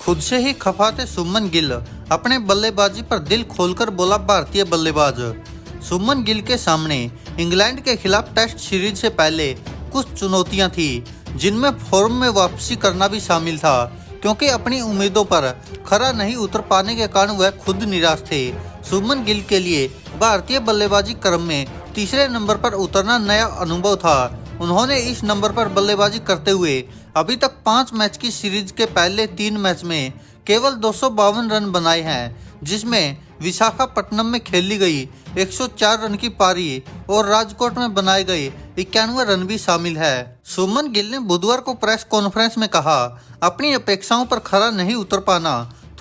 खुद से ही खफा थे शुभमन गिल। अपने बल्लेबाजी पर दिल खोलकर बोला भारतीय बल्लेबाज। शुभमन गिल के सामने इंग्लैंड के खिलाफ टेस्ट सीरीज से पहले कुछ चुनौतियां थी, जिनमें फॉर्म में वापसी करना भी शामिल था, क्योंकि अपनी उम्मीदों पर खरा नहीं उतर पाने के कारण वह खुद निराश थे। शुभमन गिल के लिए भारतीय बल्लेबाजी क्रम में तीसरे नंबर पर उतरना नया अनुभव था। उन्होंने इस नंबर पर बल्लेबाजी करते हुए अभी तक 5 मैच की सीरीज के पहले 3 मैच में केवल 252 रन बनाए हैं, जिसमें विशाखापट्टनम में खेली गई 104 रन की पारी और राजकोट में बनाए गए 91 रन भी शामिल है। शुभमन गिल ने बुधवार को प्रेस कॉन्फ्रेंस में कहा, अपनी अपेक्षाओं पर खरा नहीं उतर पाना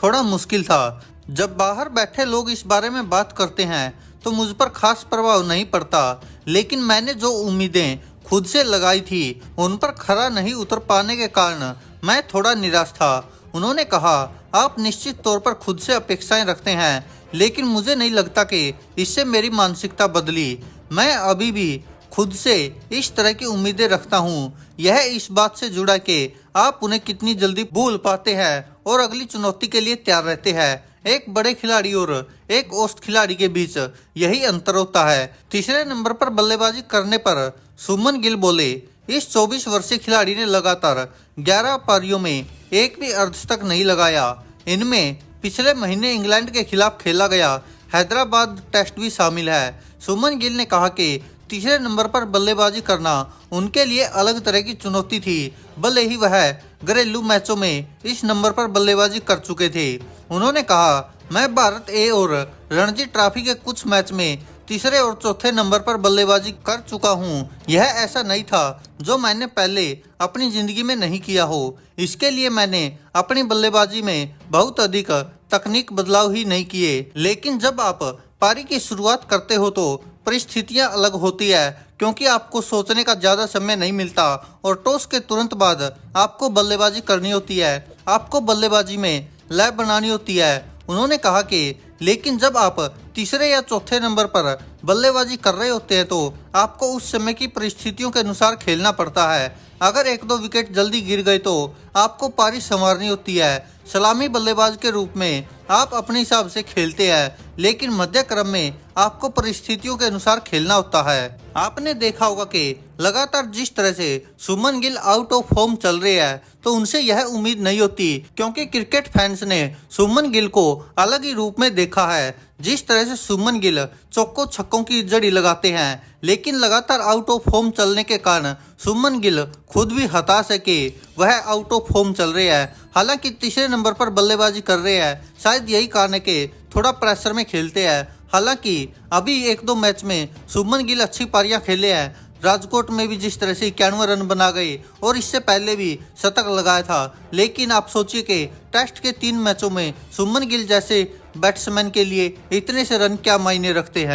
थोड़ा मुश्किल था। जब बाहर बैठे लोग इस बारे में बात करते हैं तो मुझ पर खास प्रभाव नहीं पड़ता, लेकिन मैंने जो उम्मीदें खुद से लगाई थी उन पर खरा नहीं उतर पाने के कारण मैं थोड़ा निराश था। उन्होंने कहा, आप निश्चित तौर पर खुद से अपेक्षाएं रखते हैं, लेकिन मुझे नहीं लगता कि इससे मेरी मानसिकता बदली। मैं अभी भी खुद से इस तरह की उम्मीदें रखता हूँ। यह इस बात से जुड़ा कि आप उन्हें कितनी जल्दी भूल पाते हैं और अगली चुनौती के लिए तैयार रहते हैं। एक बड़े खिलाड़ी और एक औसत खिलाड़ी के बीच यही अंतर होता है। तीसरे नंबर पर बल्लेबाजी करने पर शुभमन गिल बोले, इस 24 वर्षीय खिलाड़ी ने लगातार 11 पारियों में एक भी अर्धशतक नहीं लगाया। इनमें पिछले महीने इंग्लैंड के खिलाफ खेला गया हैदराबाद टेस्ट भी शामिल है। शुभमन गिल ने कहा कि तीसरे नंबर पर बल्लेबाजी करना उनके लिए अलग तरह की चुनौती थी, भले ही वह घरेलू मैचों में इस नंबर पर बल्लेबाजी कर चुके थे। उन्होंने कहा, मैं भारत ए और रणजी ट्रॉफी के कुछ मैच में तीसरे और चौथे नंबर पर बल्लेबाजी कर चुका हूं। यह ऐसा नहीं था जो मैंने पहले अपनी जिंदगी में नहीं किया हो। इसके लिए मैंने अपनी बल्लेबाजी में बहुत अधिक तकनीक बदलाव ही नहीं किए। लेकिन जब आप पारी की शुरुआत करते हो तो परिस्थितियां अलग होती है, क्योंकि आपको सोचने का ज्यादा समय नहीं मिलता और टॉस के तुरंत बाद आपको बल्लेबाजी करनी होती है। आपको बल्लेबाजी में लय बनानी होती है। उन्होंने कहा कि लेकिन जब आप तीसरे या चौथे नंबर पर बल्लेबाजी कर रहे होते हैं तो आपको उस समय की परिस्थितियों के अनुसार खेलना पड़ता है। अगर 1-2 विकेट जल्दी गिर गए तो आपको पारी संवारनी होती है। सलामी बल्लेबाज के रूप में आप अपने हिसाब से खेलते हैं, लेकिन मध्य क्रम में आपको परिस्थितियों के अनुसार खेलना होता है। आपने देखा होगा कि लगातार जिस तरह से Shubman Gill out of form चल रहे हैं तो उनसे यह उम्मीद नहीं होती, क्योंकि क्रिकेट फैंस ने शुभमन गिल को अलग ही रूप में देखा है। जिस तरह से शुभमन गिल चौकों छक्कों की जड़ी लगाते हैं, लेकिन लगातार आउट ऑफ फॉर्म चलने के कारण शुभमन गिल खुद भी हताश है कि वह आउट ऑफ फॉर्म चल रहे हैं। हालांकि तीसरे नंबर पर बल्लेबाजी कर रहे हैं, शायद यही कारण है कि थोड़ा प्रेशर में खेलते हैं। हालांकि अभी 1-2 मैच में शुभमन गिल अच्छी पारियां खेले हैं। राजकोट में भी जिस तरह से 91 रन बना गए और इससे पहले भी शतक लगाया था। लेकिन आप सोचिए कि टेस्ट के 3 मैचों में शुभमन गिल जैसे बैट्समैन के लिए इतने से रन क्या मायने रखते हैं।